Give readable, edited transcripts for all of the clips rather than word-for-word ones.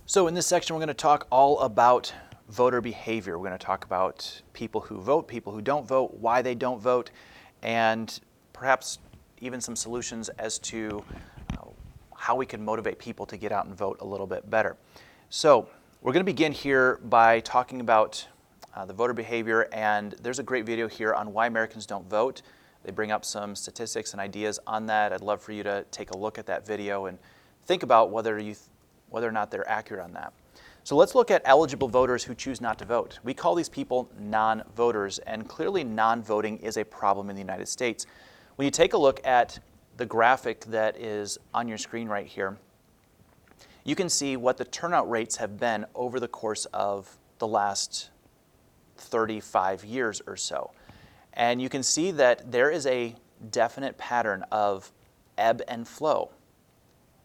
So in this section, we're going to talk all about voter behavior. We're going to talk about people who vote, people who don't vote, why they don't vote, and perhaps even some solutions as to how we can motivate people to get out and vote a little bit better. So we're going to begin here by talking about the voter behavior, and there's a great video here on why Americans don't vote. They bring up some statistics and ideas on that. I'd love for you to take a look at that video and think about whether or not they're accurate on that. So let's look at eligible voters who choose not to vote. We call these people non-voters, and clearly non-voting is a problem in the United States. When you take a look at the graphic that is on your screen right here, you can see what the turnout rates have been over the course of the last 35 years or so. And you can see that there is a definite pattern of ebb and flow.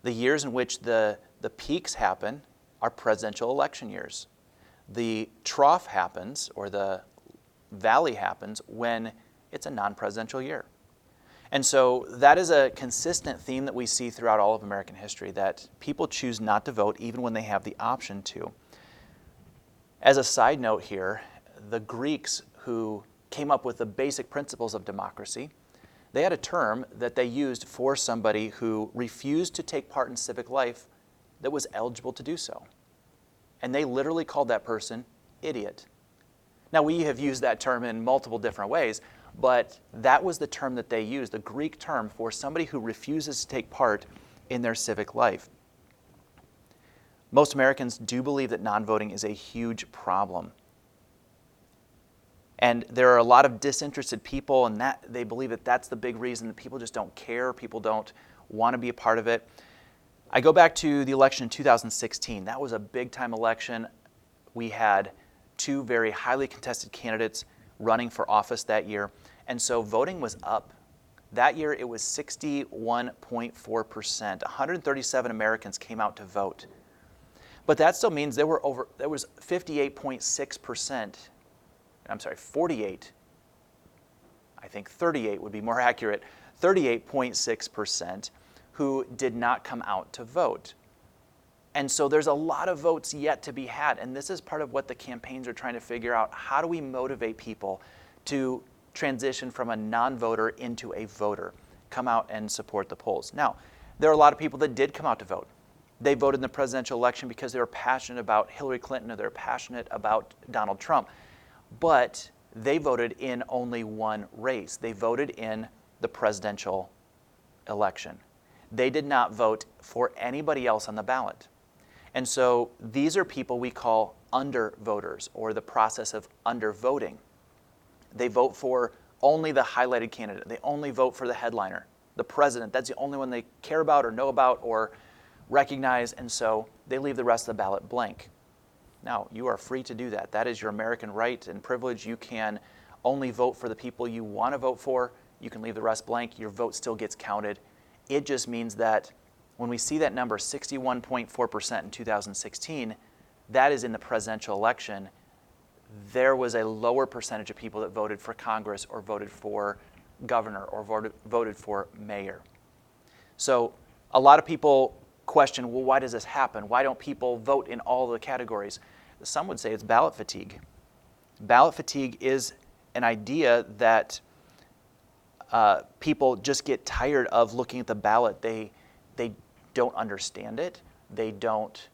The years in which the peaks happen are presidential election years. The trough happens, or the valley happens, when it's a non-presidential year. And so that is a consistent theme that we see throughout all of American history, that people choose not to vote even when they have the option to. As a side note here, the Greeks, who came up with the basic principles of democracy, they had a term that they used for somebody who refused to take part in civic life that was eligible to do so. And they literally called that person idiot. Now, we have used that term in multiple different ways, but that was the term that they used, the Greek term for somebody who refuses to take part in their civic life. Most Americans do believe that non-voting is a huge problem. And there are a lot of disinterested people, and that they believe that that's the big reason that people just don't care, people don't want to be a part of it. I go back to the election in 2016. That was a big-time election. We had two very highly contested candidates running for office that year, and so voting was up. That year it was 61.4%. 137 Americans came out to vote. But that still means there was 58.6%. I'm sorry, 48, I think 38 would be more accurate, 38.6% who did not come out to vote. And so there's a lot of votes yet to be had, and this is part of what the campaigns are trying to figure out. How do we motivate people to transition from a non-voter into a voter, come out and support the polls? Now, there are a lot of people that did come out to vote. They voted in the presidential election because they were passionate about Hillary Clinton or they're passionate about Donald Trump. But they voted in only one race. They voted in the presidential election. They did not vote for anybody else on the ballot. And so these are people we call undervoters, or the process of undervoting. They vote for only the highlighted candidate. They only vote for the headliner, the president. That's the only one they care about or know about or recognize, and so they leave the rest of the ballot blank. Now, you are free to do that. That is your American right and privilege. You can only vote for the people you want to vote for. You can leave the rest blank. Your vote still gets counted. It just means that when we see that number, 61.4% in 2016, that is in the presidential election. There was a lower percentage of people that voted for Congress or voted for governor or voted for mayor. So a lot of people question, well, why does this happen? Why don't people vote in all the categories? Some would say it's ballot fatigue. Ballot fatigue is an idea that people just get tired of looking at the ballot. They don't understand it. They don't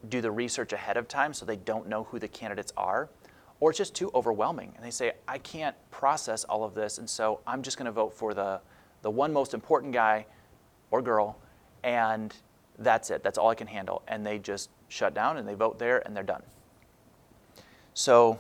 do the research ahead of time, so they don't know who the candidates are. Or it's just too overwhelming. And they say, I can't process all of this, and so I'm just going to vote for the one most important guy or girl, and that's it. That's all I can handle. And they just shut down and they vote there and they're done. So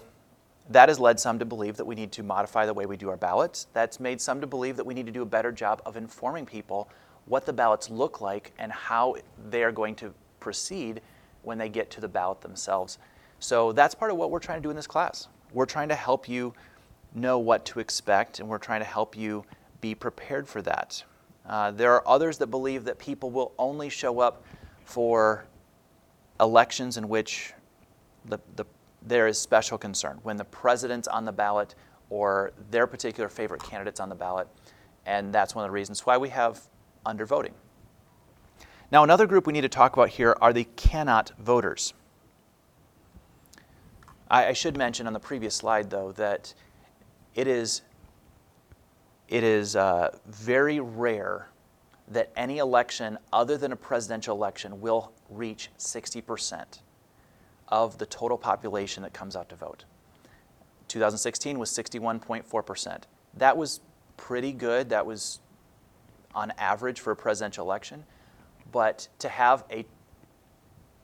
that has led some to believe that we need to modify the way we do our ballots. That's made some to believe that we need to do a better job of informing people what the ballots look like and how they are going to proceed when they get to the ballot themselves. So that's part of what we're trying to do in this class. We're trying to help you know what to expect, and we're trying to help you be prepared for that. There are others that believe that people will only show up for elections in which there is special concern, when the president's on the ballot or their particular favorite candidate's on the ballot, and that's one of the reasons why we have undervoting. Now, another group we need to talk about here are the cannot voters. I should mention on the previous slide, though, that it is very rare that any election other than a presidential election will reach 60% of the total population that comes out to vote. 2016 was 61.4%. That was pretty good. That was on average for a presidential election. But to have a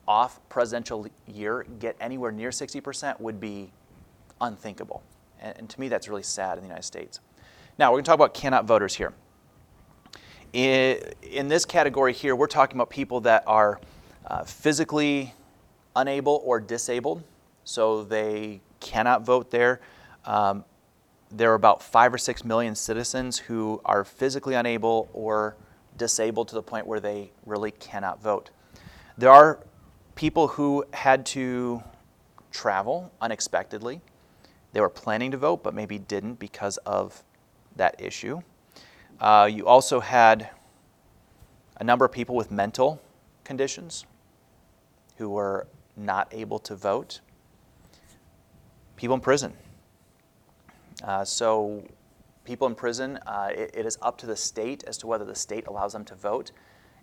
off presidential year get anywhere near 60% would be unthinkable. And to me, that's really sad in the United States. Now, we're going to talk about cannot voters here. In this category here, we're talking about people that are physically unable or disabled, so they cannot vote there. There are about 5 or 6 million citizens who are physically unable or disabled to the point where they really cannot vote. There are people who had to travel unexpectedly. They were planning to vote, but maybe didn't because of that issue. You also had a number of people with mental conditions who were not able to vote. People in prison. So people in prison, it is up to the state as to whether the state allows them to vote.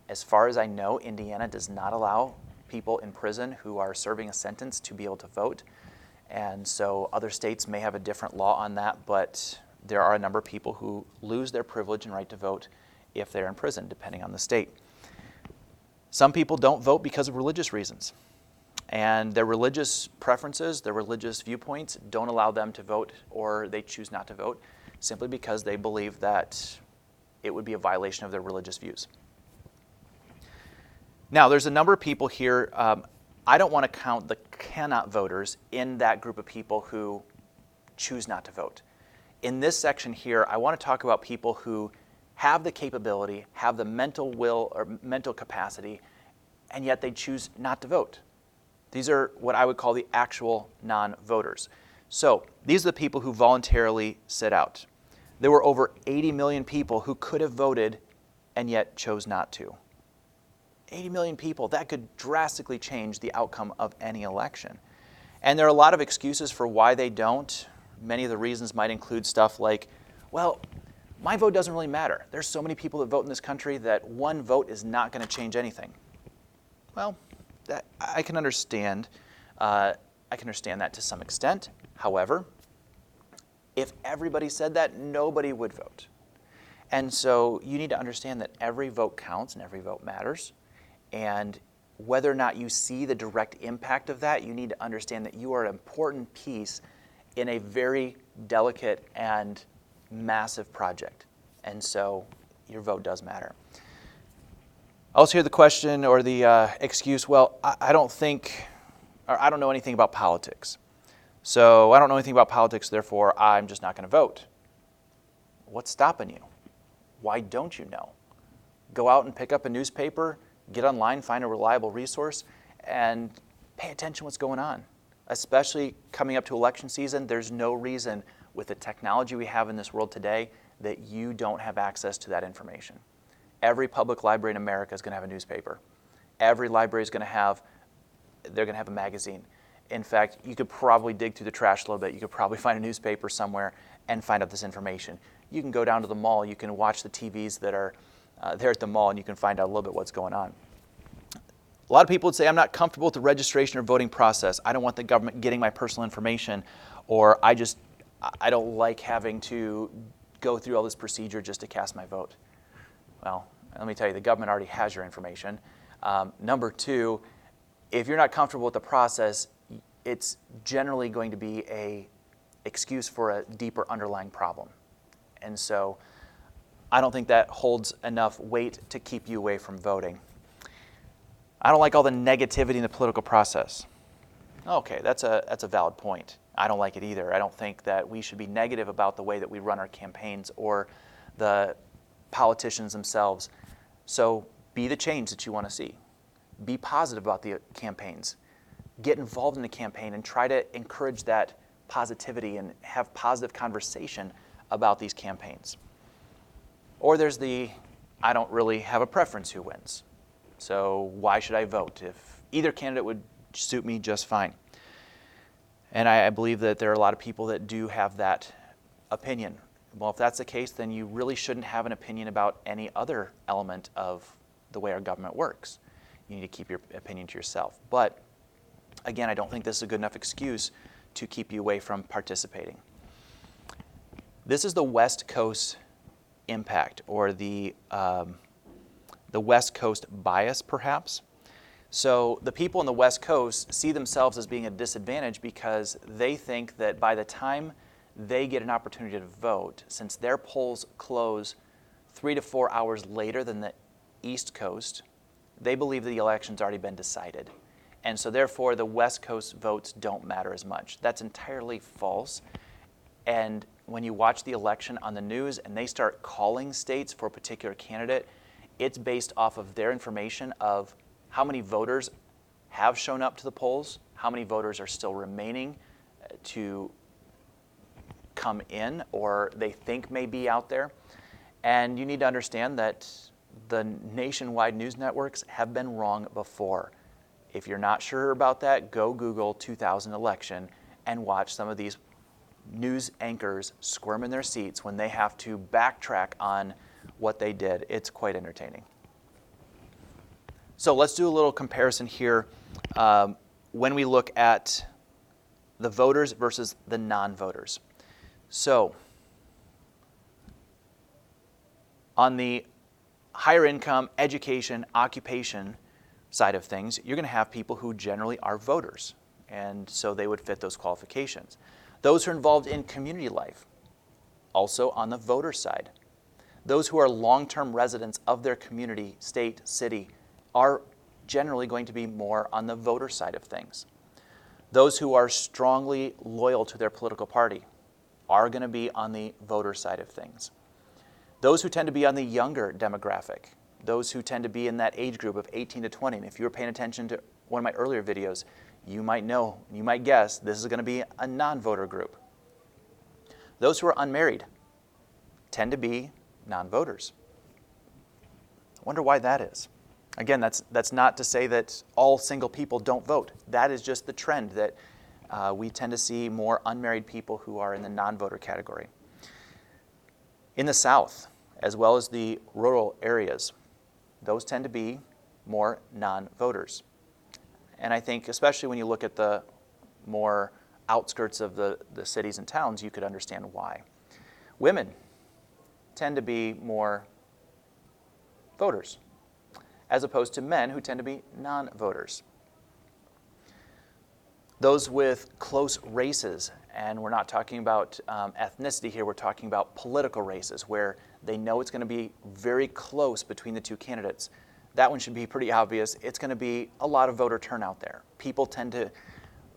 As far as I know, Indiana does not allow people in prison who are serving a sentence to be able to vote. And so other states may have a different law on that, but there are a number of people who lose their privilege and right to vote if they're in prison, depending on the state. Some people don't vote because of religious reasons. And their religious preferences, their religious viewpoints don't allow them to vote, or they choose not to vote simply because they believe that it would be a violation of their religious views. Now, there's a number of people here. I don't want to count the cannot voters in that group of people who choose not to vote. In this section here, I want to talk about people who have the capability, have the mental will or mental capacity, and yet they choose not to vote. These are what I would call the actual non-voters. So these are the people who voluntarily sit out. There were over 80 million people who could have voted and yet chose not to. 80 million people, that could drastically change the outcome of any election. And there are a lot of excuses for why they don't. Many of the reasons might include stuff like, well, my vote doesn't really matter. There's so many people that vote in this country that one vote is not going to change anything. Well, I can understand that to some extent. However, if everybody said that, nobody would vote. And so you need to understand that every vote counts and every vote matters. And whether or not you see the direct impact of that, you need to understand that you are an important piece in a very delicate and massive project. And so your vote does matter. I also hear the question or the excuse, well, I don't know anything about politics. So I don't know anything about politics, therefore I'm just not going to vote. What's stopping you? Why don't you know? Go out and pick up a newspaper, get online, find a reliable resource, and pay attention to what's going on. Especially coming up to election season, there's no reason with the technology we have in this world today that you don't have access to that information. Every public library in America is going to have a newspaper. Every library is going to have a magazine. In fact, you could probably dig through the trash a little bit. You could probably find a newspaper somewhere and find out this information. You can go down to the mall. You can watch the TVs that are there at the mall, and you can find out a little bit what's going on. A lot of people would say, I'm not comfortable with the registration or voting process. I don't want the government getting my personal information, or I don't like having to go through all this procedure just to cast my vote. Well, let me tell you, the government already has your information. Number two, if you're not comfortable with the process, it's generally going to be an excuse for a deeper underlying problem. And so I don't think that holds enough weight to keep you away from voting. I don't like all the negativity in the political process. Okay, that's a valid point. I don't like it either. I don't think that we should be negative about the way that we run our campaigns or the politicians themselves. So be the change that you want to see. Be positive about the campaigns. Get involved in the campaign and try to encourage that positivity and have positive conversation about these campaigns. Or there's the, I don't really have a preference who wins. So why should I vote? If either candidate would suit me just fine. And I believe that there are a lot of people that do have that opinion. Well, if that's the case, then you really shouldn't have an opinion about any other element of the way our government works. You need to keep your opinion to yourself. But again, I don't think this is a good enough excuse to keep you away from participating. This is the West Coast impact, or the West Coast bias, perhaps. So the people in the West Coast see themselves as being at a disadvantage because they think that by the time they get an opportunity to vote, since their polls close 3 to 4 hours later than the East Coast, they believe that the election's already been decided. And so therefore the West Coast votes don't matter as much. That's entirely false. And when you watch the election on the news and they start calling states for a particular candidate, it's based off of their information of how many voters have shown up to the polls, how many voters are still remaining to come in or they think may be out there. And you need to understand that the nationwide news networks have been wrong before. If you're not sure about that, go Google 2000 election and watch some of these news anchors squirm in their seats when they have to backtrack on what they did. It's quite entertaining. So let's do a little comparison here when we look at the voters versus the non-voters. So on the higher income, education, occupation side of things, you're going to have people who generally are voters, and so they would fit those qualifications. Those who are involved in community life, also on the voter side. Those who are long-term residents of their community, state, city, are generally going to be more on the voter side of things. Those who are strongly loyal to their political party are going to be on the voter side of things. Those who tend to be on the younger demographic, those who tend to be in that age group of 18 to 20, and if you were paying attention to one of my earlier videos, you might know, you might guess, this is going to be a non-voter group. Those who are unmarried tend to be non-voters. I wonder why that is. Again, that's not to say that all single people don't vote. That is just the trend that we tend to see more unmarried people who are in the non-voter category. In the South, as well as the rural areas, those tend to be more non-voters. And I think especially when you look at the more outskirts of the cities and towns, you could understand why. Women tend to be more voters, as opposed to men who tend to be non-voters. Those with close races, and we're not talking about ethnicity here, we're talking about political races, where they know it's going to be very close between the two candidates. That one should be pretty obvious. It's going to be a lot of voter turnout there. People tend to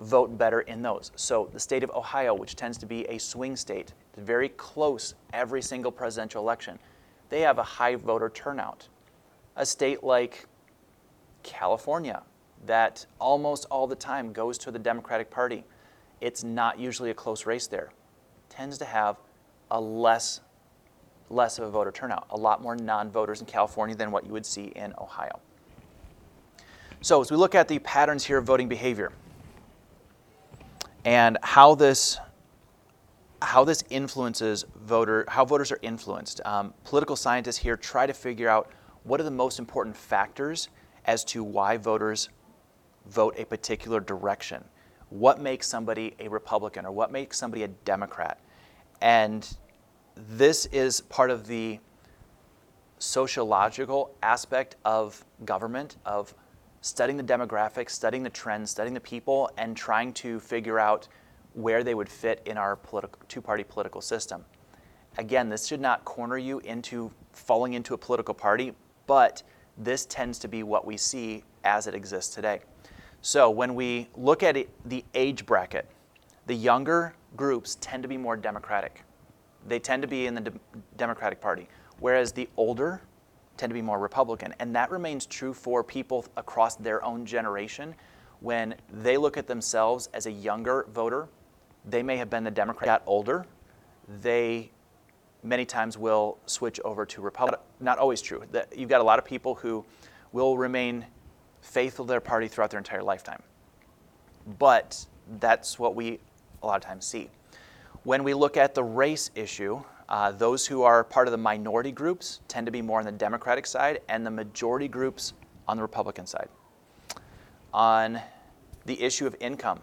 vote better in those. So the state of Ohio, which tends to be a swing state, very close every single presidential election, they have a high voter turnout. A state like California, that almost all the time goes to the Democratic Party, it's not usually a close race there, tends to have a less of a voter turnout, a lot more non-voters in California than what you would see in Ohio. So as we look at the patterns here of voting behavior and how this influences how voters are influenced, political scientists here try to figure out what are the most important factors as to why voters vote a particular direction. What makes somebody a Republican or what makes somebody a Democrat? And this is part of the sociological aspect of government, of studying the demographics, studying the trends, studying the people, and trying to figure out where they would fit in our two-party political system. Again, this should not corner you into falling into a political party, but this tends to be what we see as it exists today. So when we look at the age bracket, the younger groups tend to be more Democratic. They tend to be in the Democratic Party, whereas the older tend to be more Republican. And that remains true for people across their own generation. When they look at themselves as a younger voter, they may have been the Democrat. Got older, they many times will switch over to Republican. Not always true. You've got a lot of people who will remain faithful to their party throughout their entire lifetime. But that's what we a lot of times see. When we look at the race issue, those who are part of the minority groups tend to be more on the Democratic side, and the majority groups on the Republican side. On the issue of income,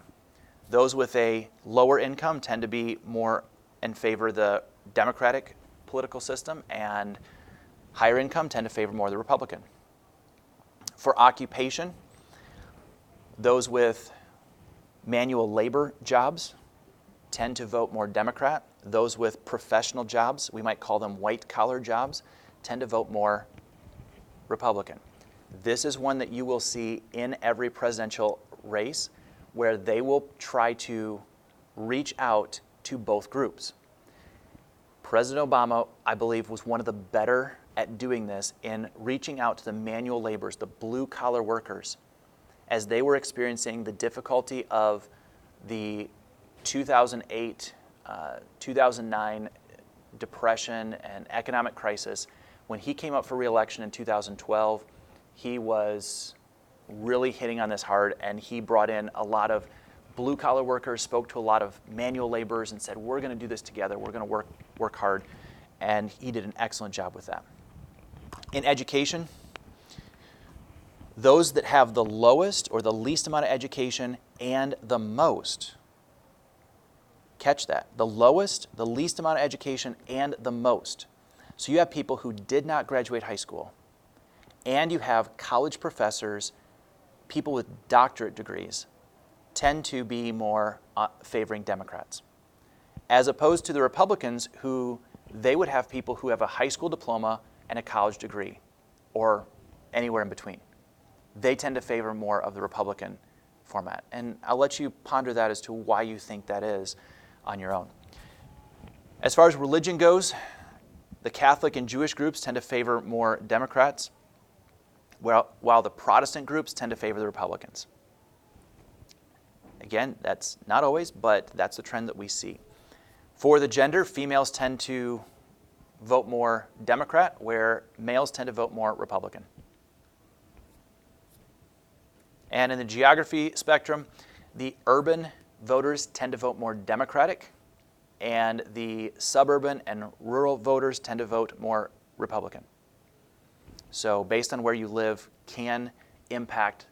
those with a lower income tend to be more in favor of the Democratic political system, and higher income tend to favor more the Republican. For occupation, those with manual labor jobs tend to vote more Democrat. Those with professional jobs, we might call them white-collar jobs, tend to vote more Republican. This is one that you will see in every presidential race, where they will try to reach out to both groups. President Obama, I believe, was one of the better at doing this in reaching out to the manual laborers, the blue-collar workers, as they were experiencing the difficulty of the 2008, 2009 depression and economic crisis. When he came up for re-election in 2012, he was really hitting on this hard, and he brought in a lot of blue-collar workers, spoke to a lot of manual laborers, and said, we're going to do this together, we're going to work hard, and he did an excellent job with that. In education, those that have the lowest or the least amount of education and the most, catch that, the lowest, the least amount of education, and the most. So you have people who did not graduate high school, and you have college professors, people with doctorate degrees, tend to be more favoring Democrats, as opposed to the Republicans, who they would have people who have a high school diploma and a college degree, or anywhere in between. They tend to favor more of the Republican format. And I'll let you ponder that as to why you think that is on your own. As far as religion goes, the Catholic and Jewish groups tend to favor more Democrats, while the Protestant groups tend to favor the Republicans. Again, that's not always, but that's the trend that we see. For the gender, females tend to vote more Democrat, where males tend to vote more Republican. And in the geography spectrum, the urban voters tend to vote more Democratic, and the suburban and rural voters tend to vote more Republican. So based on where you live can impact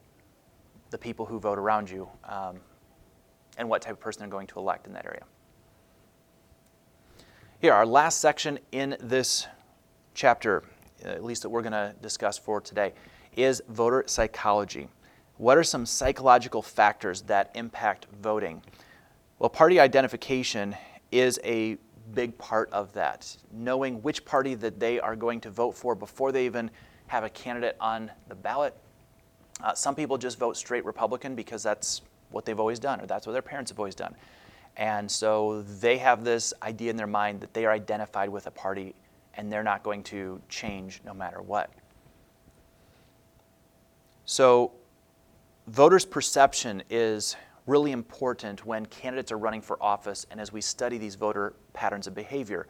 the people who vote around you and what type of person they're going to elect in that area. Here, our last section in this chapter, at least that we're going to discuss for today, is voter psychology. What are some psychological factors that impact voting? Well, party identification is a big part of that. Knowing which party that they are going to vote for before they even have a candidate on the ballot. Some people just vote straight Republican because that's what they've always done, or that's what their parents have always done. And so they have this idea in their mind that they are identified with a party and they're not going to change no matter what. So voters' perception is really important when candidates are running for office and as we study these voter patterns of behavior.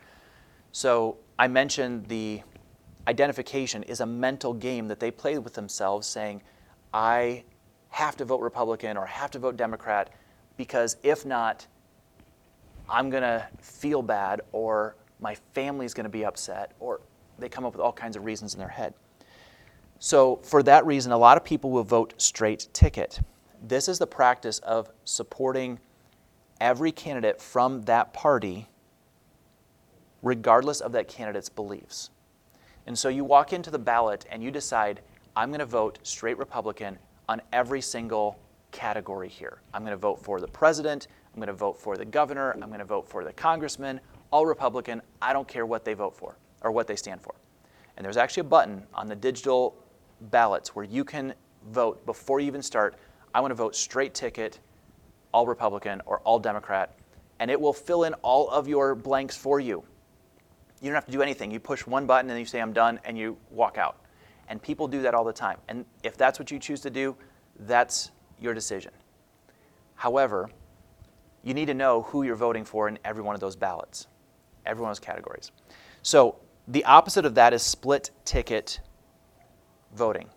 So I mentioned the identification is a mental game that they play with themselves, saying, I have to vote Republican or have to vote Democrat because if not, I'm going to feel bad, or my family's going to be upset, or they come up with all kinds of reasons in their head. So for that reason, a lot of people will vote straight ticket. This is the practice of supporting every candidate from that party regardless of that candidate's beliefs. And so you walk into the ballot and you decide, I'm going to vote straight Republican on every single category here. I'm going to vote for the president, I'm going to vote for the governor, I'm going to vote for the congressman, all Republican. I don't care what they vote for or what they stand for. And there's actually a button on the digital ballots where you can vote before you even start, I want to vote straight ticket, all Republican or all Democrat, and it will fill in all of your blanks for you. You don't have to do anything. You push one button and you say, I'm done, and you walk out. And people do that all the time. And if that's what you choose to do, that's your decision. However, you need to know who you're voting for in every one of those ballots, every one of those categories. So the opposite of that is split ticket voting.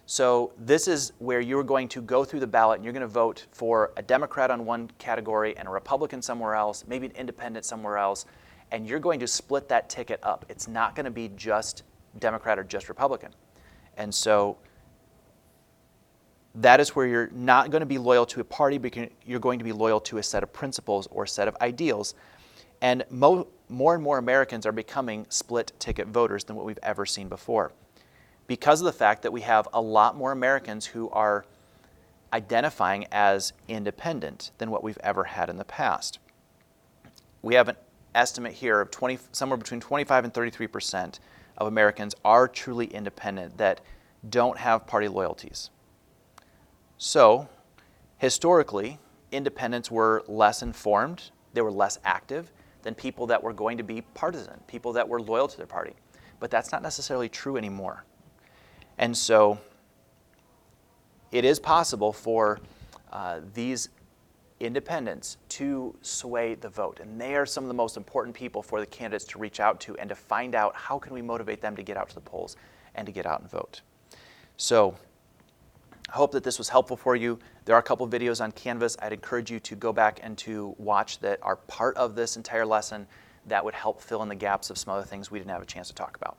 So this is where you're going to go through the ballot and you're going to vote for a Democrat on one category and a Republican somewhere else, maybe an independent somewhere else, and you're going to split that ticket up. It's not going to be just Democrat or just Republican. And so that is where you're not going to be loyal to a party, but you're going to be loyal to a set of principles or a set of ideals. And more and more Americans are becoming split ticket voters than what we've ever seen before, because of the fact that we have a lot more Americans who are identifying as independent than what we've ever had in the past. We have an estimate here of somewhere between 25 and 33% of Americans are truly independent, that don't have party loyalties. So, historically, independents were less informed, they were less active than people that were going to be partisan, people that were loyal to their party. But that's not necessarily true anymore. And so it is possible for these independents to sway the vote. And they are some of the most important people for the candidates to reach out to and to find out how can we motivate them to get out to the polls and to get out and vote. So I hope that this was helpful for you. There are a couple of videos on Canvas. I'd encourage you to go back and to watch that are part of this entire lesson that would help fill in the gaps of some other things we didn't have a chance to talk about.